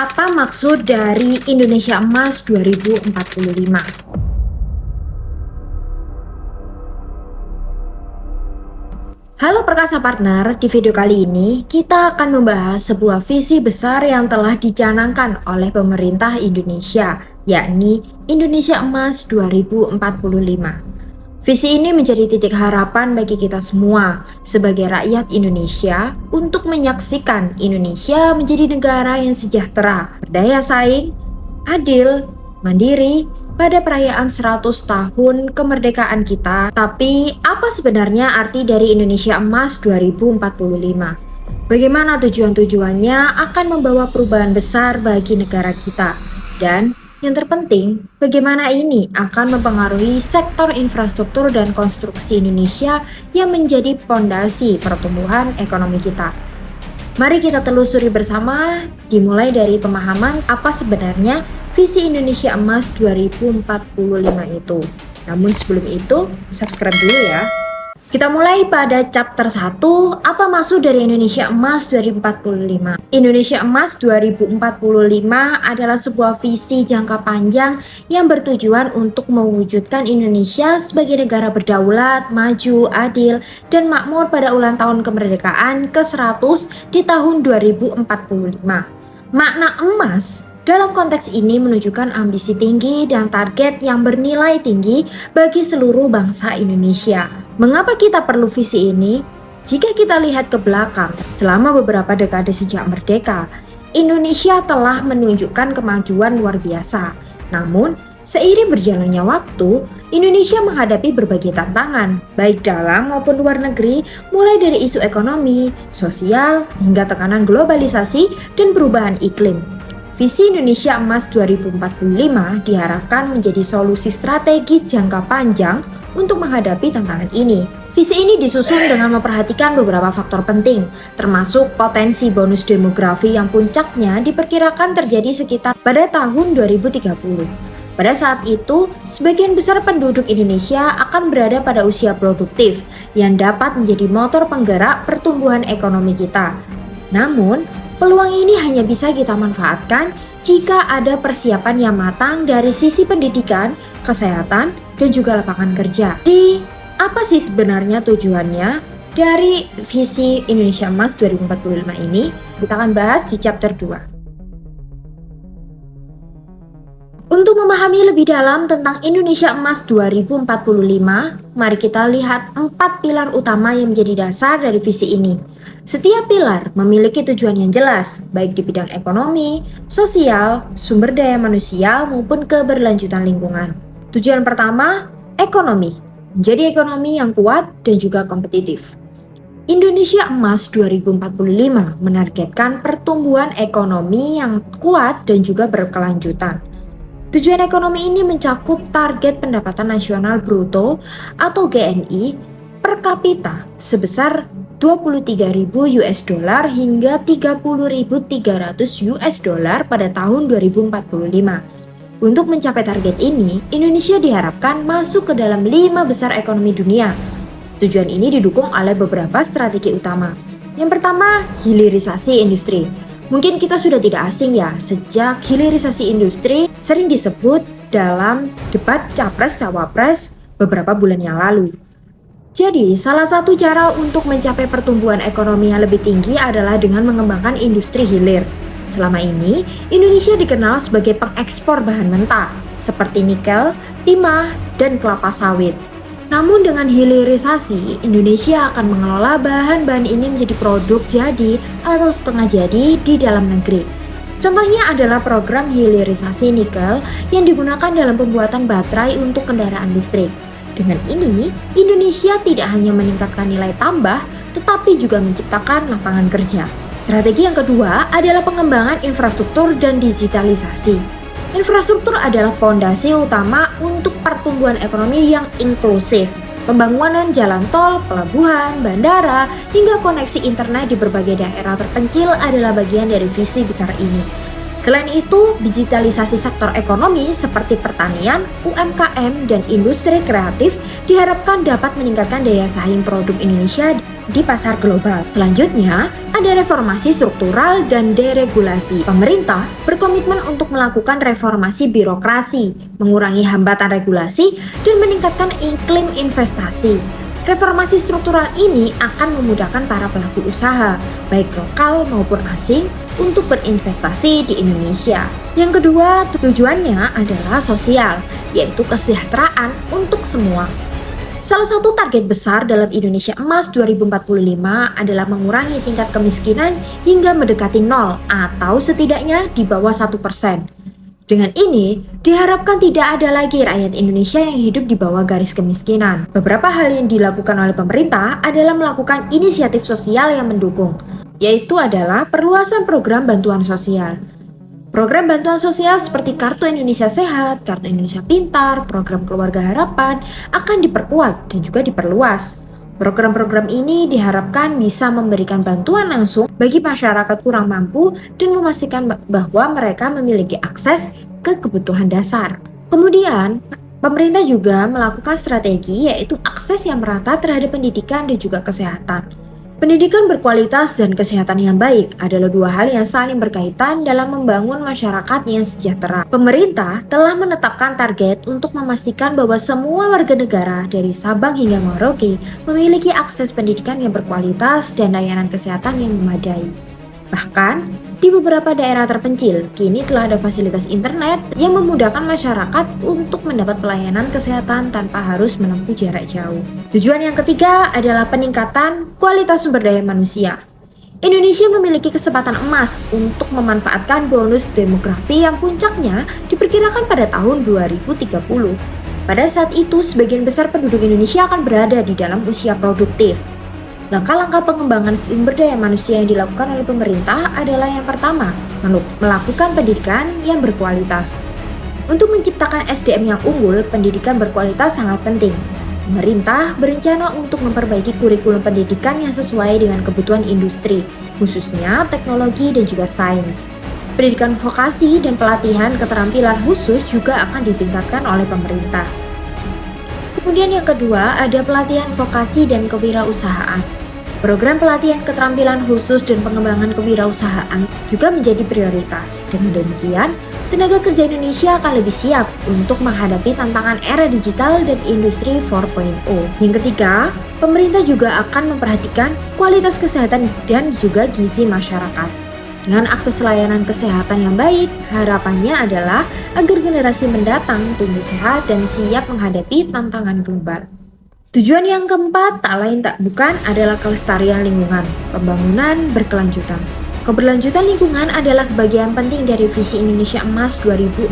Apa maksud dari Indonesia Emas 2045? Halo Perkasa Partner, di video kali ini kita akan membahas sebuah visi besar yang telah dicanangkan oleh pemerintah Indonesia, yakni Indonesia Emas 2045. Visi ini menjadi titik harapan bagi kita semua sebagai rakyat Indonesia untuk menyaksikan Indonesia menjadi negara yang sejahtera, berdaya saing, adil, mandiri pada perayaan 100 tahun kemerdekaan kita. Tapi apa sebenarnya arti dari Indonesia Emas 2045? Bagaimana tujuan-tujuannya akan membawa perubahan besar bagi negara kita? Dan yang terpenting, bagaimana ini akan mempengaruhi sektor infrastruktur dan konstruksi Indonesia yang menjadi pondasi pertumbuhan ekonomi kita. Mari kita telusuri bersama, dimulai dari pemahaman apa sebenarnya visi Indonesia Emas 2045 itu. Namun sebelum itu, subscribe dulu ya. Kita mulai pada chapter 1, apa maksud dari Indonesia Emas 2045? Indonesia Emas 2045 adalah sebuah visi jangka panjang yang bertujuan untuk mewujudkan Indonesia sebagai negara berdaulat, maju, adil, dan makmur pada ulang tahun kemerdekaan ke-100 di tahun 2045. Makna emas dalam konteks ini menunjukkan ambisi tinggi dan target yang bernilai tinggi bagi seluruh bangsa Indonesia. Mengapa kita perlu visi ini? Jika kita lihat ke belakang, selama beberapa dekade sejak merdeka, Indonesia telah menunjukkan kemajuan luar biasa. Namun, seiring berjalannya waktu, Indonesia menghadapi berbagai tantangan, baik dalam maupun luar negeri, mulai dari isu ekonomi, sosial, hingga tekanan globalisasi dan perubahan iklim. Visi Indonesia Emas 2045 diharapkan menjadi solusi strategis jangka panjang untuk menghadapi tantangan ini. Visi ini disusun dengan memperhatikan beberapa faktor penting, termasuk potensi bonus demografi yang puncaknya diperkirakan terjadi sekitar pada tahun 2030. Pada saat itu, sebagian besar penduduk Indonesia akan berada pada usia produktif yang dapat menjadi motor penggerak pertumbuhan ekonomi kita. Namun, peluang ini hanya bisa kita manfaatkan jika ada persiapan yang matang dari sisi pendidikan, kesehatan, dan juga lapangan kerja. Apa sih sebenarnya tujuannya dari visi Indonesia Emas 2045 ini? Kita akan bahas di chapter 2. Untuk memahami lebih dalam tentang Indonesia Emas 2045, mari kita lihat 4 pilar utama yang menjadi dasar dari visi ini. Setiap pilar memiliki tujuan yang jelas, baik di bidang ekonomi, sosial, sumber daya manusia, maupun keberlanjutan lingkungan. Tujuan pertama, ekonomi. Menjadi ekonomi yang kuat dan juga kompetitif. Indonesia Emas 2045 menargetkan pertumbuhan ekonomi yang kuat dan juga berkelanjutan. Tujuan ekonomi ini mencakup target pendapatan nasional bruto atau GNI per kapita sebesar 23.000 US dollar hingga 30.300 US dollar pada tahun 2045. Untuk mencapai target ini, Indonesia diharapkan masuk ke dalam 5 besar ekonomi dunia. Tujuan ini didukung oleh beberapa strategi utama. Yang pertama, hilirisasi industri. Mungkin kita sudah tidak asing ya, sejak hilirisasi industri sering disebut dalam debat Capres-Cawapres beberapa bulan yang lalu. Jadi, salah satu cara untuk mencapai pertumbuhan ekonomi yang lebih tinggi adalah dengan mengembangkan industri hilir. Selama ini, Indonesia dikenal sebagai pengekspor bahan mentah seperti nikel, timah, dan kelapa sawit. Namun dengan hilirisasi, Indonesia akan mengelola bahan-bahan ini menjadi produk jadi atau setengah jadi di dalam negeri. Contohnya adalah program hilirisasi nikel yang digunakan dalam pembuatan baterai untuk kendaraan listrik. Dengan ini, Indonesia tidak hanya meningkatkan nilai tambah, tetapi juga menciptakan lapangan kerja. Strategi yang kedua adalah pengembangan infrastruktur dan digitalisasi. Infrastruktur adalah pondasi utama untuk pertumbuhan ekonomi yang inklusif. Pembangunan jalan tol, pelabuhan, bandara, hingga koneksi internet di berbagai daerah terpencil adalah bagian dari visi besar ini. Selain itu, digitalisasi sektor ekonomi seperti pertanian, UMKM, dan industri kreatif diharapkan dapat meningkatkan daya saing produk Indonesia di pasar global. Selanjutnya, Ada reformasi struktural dan deregulasi. Pemerintah berkomitmen untuk melakukan reformasi birokrasi, mengurangi hambatan regulasi, dan meningkatkan iklim investasi. Reformasi struktural ini akan memudahkan para pelaku usaha, baik lokal maupun asing, untuk berinvestasi di Indonesia. Yang kedua, tujuannya adalah sosial, yaitu kesejahteraan untuk semua. Salah satu target besar dalam Indonesia Emas 2045 adalah mengurangi tingkat kemiskinan hingga mendekati nol atau setidaknya di bawah 1%. Dengan ini, diharapkan tidak ada lagi rakyat Indonesia yang hidup di bawah garis kemiskinan. Beberapa hal yang dilakukan oleh pemerintah adalah melakukan inisiatif sosial yang mendukung, yaitu adalah perluasan program bantuan sosial. Program bantuan sosial seperti Kartu Indonesia Sehat, Kartu Indonesia Pintar, Program Keluarga Harapan akan diperkuat dan juga diperluas. Program-program ini diharapkan bisa memberikan bantuan langsung bagi masyarakat kurang mampu dan memastikan bahwa mereka memiliki akses ke kebutuhan dasar. Kemudian, pemerintah juga melakukan strategi yaitu akses yang merata terhadap pendidikan dan juga kesehatan. Pendidikan berkualitas dan kesehatan yang baik adalah dua hal yang saling berkaitan dalam membangun masyarakat yang sejahtera. Pemerintah telah menetapkan target untuk memastikan bahwa semua warga negara dari Sabang hingga Merauke memiliki akses pendidikan yang berkualitas dan layanan kesehatan yang memadai. Bahkan, di beberapa daerah terpencil, kini telah ada fasilitas internet yang memudahkan masyarakat untuk mendapat pelayanan kesehatan tanpa harus menempuh jarak jauh. Tujuan yang ketiga adalah peningkatan kualitas sumber daya manusia. Indonesia memiliki kesempatan emas untuk memanfaatkan bonus demografi yang puncaknya diperkirakan pada tahun 2030. Pada saat itu, sebagian besar penduduk Indonesia akan berada di dalam usia produktif. Langkah-langkah pengembangan sumber daya manusia yang dilakukan oleh pemerintah adalah yang pertama, melakukan pendidikan yang berkualitas. Untuk menciptakan SDM yang unggul, pendidikan berkualitas sangat penting. Pemerintah berencana untuk memperbaiki kurikulum pendidikan yang sesuai dengan kebutuhan industri, khususnya teknologi dan juga sains. Pendidikan vokasi dan pelatihan keterampilan khusus juga akan ditingkatkan oleh pemerintah. Kemudian yang kedua, ada pelatihan vokasi dan kewirausahaan. Program pelatihan keterampilan khusus dan pengembangan kewirausahaan juga menjadi prioritas. Dengan demikian, tenaga kerja Indonesia akan lebih siap untuk menghadapi tantangan era digital dan industri 4.0. Yang ketiga, pemerintah juga akan memperhatikan kualitas kesehatan dan juga gizi masyarakat. Dengan akses layanan kesehatan yang baik, harapannya adalah agar generasi mendatang tumbuh sehat dan siap menghadapi tantangan global. Tujuan yang keempat, tak lain tak bukan adalah kelestarian lingkungan, pembangunan berkelanjutan. Keberlanjutan lingkungan adalah bagian penting dari visi Indonesia Emas 2045.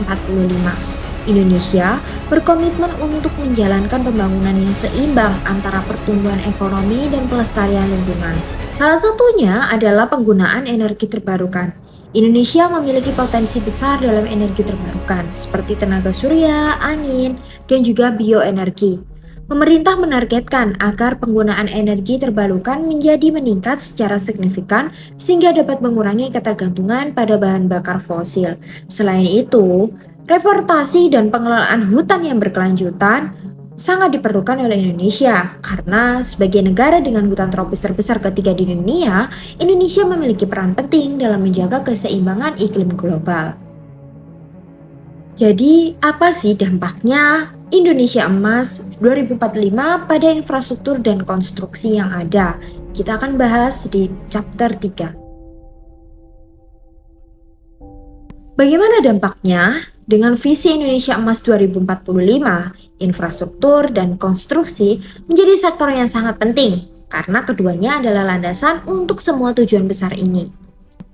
Indonesia berkomitmen untuk menjalankan pembangunan yang seimbang antara pertumbuhan ekonomi dan pelestarian lingkungan. Salah satunya adalah penggunaan energi terbarukan. Indonesia memiliki potensi besar dalam energi terbarukan, seperti tenaga surya, angin, dan juga bioenergi. Pemerintah menargetkan agar penggunaan energi terbarukan menjadi meningkat secara signifikan sehingga dapat mengurangi ketergantungan pada bahan bakar fosil. Selain itu, reforestasi dan pengelolaan hutan yang berkelanjutan sangat diperlukan oleh Indonesia karena sebagai negara dengan hutan tropis terbesar ketiga di dunia, Indonesia memiliki peran penting dalam menjaga keseimbangan iklim global. Jadi, apa sih dampaknya Indonesia Emas 2045 pada infrastruktur dan konstruksi yang ada? Kita akan bahas di chapter 3. Bagaimana dampaknya? Dengan visi Indonesia Emas 2045, infrastruktur dan konstruksi menjadi sektor yang sangat penting karena keduanya adalah landasan untuk semua tujuan besar ini.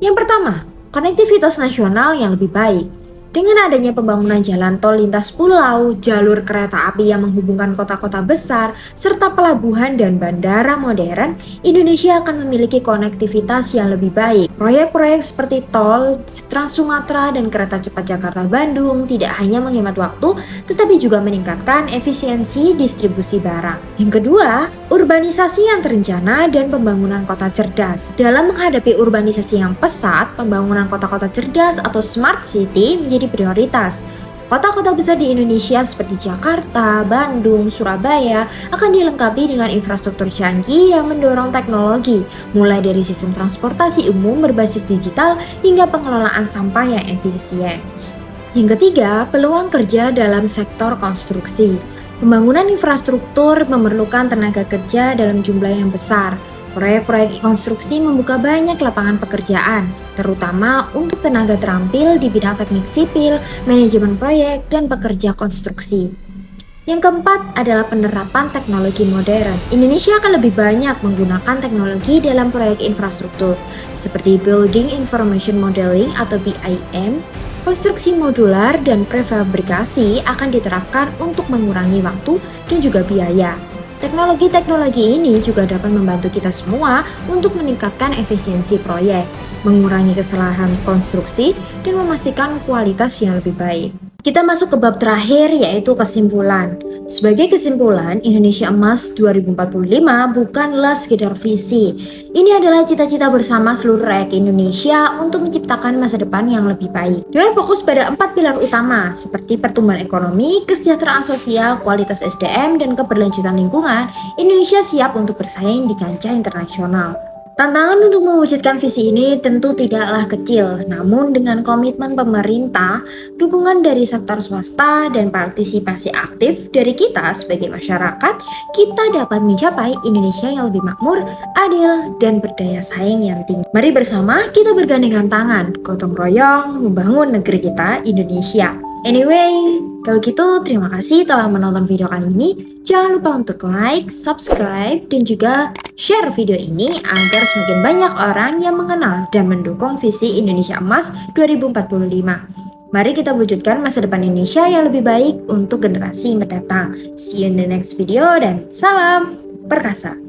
Yang pertama, konektivitas nasional yang lebih baik. Dengan adanya pembangunan jalan tol lintas pulau, jalur kereta api yang menghubungkan kota-kota besar, serta pelabuhan dan bandara modern, Indonesia akan memiliki konektivitas yang lebih baik. Proyek-proyek seperti tol, Trans Sumatera, dan kereta cepat Jakarta-Bandung tidak hanya menghemat waktu, tetapi juga meningkatkan efisiensi distribusi barang. Yang kedua, urbanisasi yang terencana dan pembangunan kota cerdas. Dalam menghadapi urbanisasi yang pesat, pembangunan kota-kota cerdas atau smart city menjadi prioritas. Kota-kota besar di Indonesia seperti Jakarta, Bandung, Surabaya akan dilengkapi dengan infrastruktur canggih yang mendorong teknologi, mulai dari sistem transportasi umum berbasis digital hingga pengelolaan sampah yang efisien. Yang ketiga, peluang kerja dalam sektor konstruksi. Pembangunan infrastruktur memerlukan tenaga kerja dalam jumlah yang besar. Proyek-proyek konstruksi membuka banyak lapangan pekerjaan, terutama untuk tenaga terampil di bidang teknik sipil, manajemen proyek, dan pekerja konstruksi. Yang keempat adalah penerapan teknologi modern. Indonesia akan lebih banyak menggunakan teknologi dalam proyek infrastruktur, seperti Building Information Modeling atau BIM, konstruksi modular, dan prefabrikasi akan diterapkan untuk mengurangi waktu dan juga biaya. Teknologi-teknologi ini juga dapat membantu kita semua untuk meningkatkan efisiensi proyek, mengurangi kesalahan konstruksi, dan memastikan kualitas yang lebih baik. Kita masuk ke bab terakhir, yaitu kesimpulan. Sebagai kesimpulan, Indonesia Emas 2045 bukanlah sekedar visi. Ini adalah cita-cita bersama seluruh rakyat Indonesia untuk menciptakan masa depan yang lebih baik. Dengan fokus pada 4 pilar utama, seperti pertumbuhan ekonomi, kesejahteraan sosial, kualitas SDM, dan keberlanjutan lingkungan, Indonesia siap untuk bersaing di kancah internasional. Tantangan untuk mewujudkan visi ini tentu tidaklah kecil, namun dengan komitmen pemerintah, dukungan dari sektor swasta, dan partisipasi aktif dari kita sebagai masyarakat, kita dapat mencapai Indonesia yang lebih makmur, adil, dan berdaya saing yang tinggi. Mari bersama kita bergandengan tangan, gotong royong, membangun negeri kita, Indonesia. Anyway, kalau gitu terima kasih telah menonton video kali ini. Jangan lupa untuk like, subscribe, dan juga share video ini agar semakin banyak orang yang mengenal dan mendukung visi Indonesia Emas 2045. Mari kita wujudkan masa depan Indonesia yang lebih baik untuk generasi mendatang. See you in the next video dan salam perkasa.